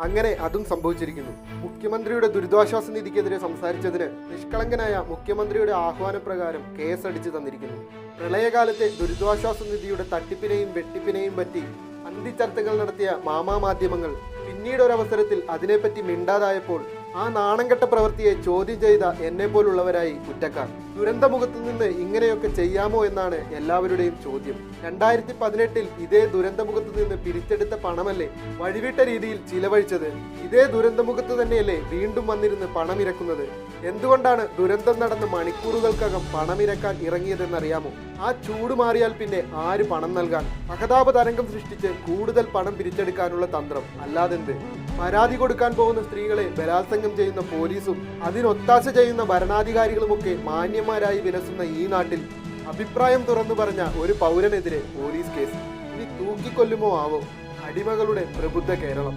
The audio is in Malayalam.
അങ്ങനെ അതും സംഭവിച്ചിരിക്കുന്നു. മുഖ്യമന്ത്രിയുടെ ദുരിതാശ്വാസ നിധിക്കെതിരെ സംസാരിച്ചതിന് നിഷ്കളങ്കനായ മുഖ്യമന്ത്രിയുടെ ആഹ്വാനപ്രകാരം കേസടിച്ചു തന്നിരിക്കുന്നു. പ്രളയകാലത്തെ ദുരിതാശ്വാസ നിധിയുടെ തട്ടിപ്പിനെയും വെട്ടിപ്പിനെയും പറ്റി അന്തിച്ചർച്ചകൾ നടത്തിയ മാധ്യമങ്ങൾ പിന്നീടൊരവസരത്തിൽ അതിനെപ്പറ്റി മിണ്ടാതായപ്പോൾ ആ നാണംകെട്ട പ്രവൃത്തിയെ ചോദ്യം ചെയ്ത എന്നെപ്പോലുള്ളവരായി കുറ്റക്കാർ. ദുരന്തമുഖത്തു നിന്ന് ഇങ്ങനെയൊക്കെ ചെയ്യാമോ എന്നാണ് എല്ലാവരുടെയും ചോദ്യം. 2018 ഇതേ ദുരന്തമുഖത്തു നിന്ന് പിരിച്ചെടുത്ത പണമല്ലേ വഴിവിട്ട രീതിയിൽ ചിലവഴിച്ചത്? ഇതേ ദുരന്തമുഖത്ത് തന്നെയല്ലേ വീണ്ടും വന്നിരുന്ന് പണമിരക്കുന്നത്? എന്തുകൊണ്ടാണ് ദുരന്തം നടന്ന മണിക്കൂറുകൾക്കകം പണമിരക്കാൻ ഇറങ്ങിയതെന്നറിയാമോ? ആ ചൂട് മാറിയാൽ പിന്നെ ആര് പണം നൽകാൻ? സഹതാപ തരംഗം സൃഷ്ടിച്ച് കൂടുതൽ പണം പിരിച്ചെടുക്കാനുള്ള തന്ത്രം, അല്ലാതെന്ത്? പരാതി കൊടുക്കാൻ പോകുന്ന സ്ത്രീകളെ ബലാത്സംഗം ചെയ്യുന്ന പോലീസും അതിനൊത്താശ ചെയ്യുന്ന ഭരണാധികാരികളുമൊക്കെ മാന്യന്മാരായി വിലസുന്ന ഈ നാട്ടിൽ അഭിപ്രായം തുറന്നു പറഞ്ഞ ഒരു പൗരനെതിരെ പോലീസ് കേസ്. ഇനി തൂക്കിക്കൊല്ലുമോ ആവോ അടിമകളുടെ പ്രബുദ്ധ കേരളം.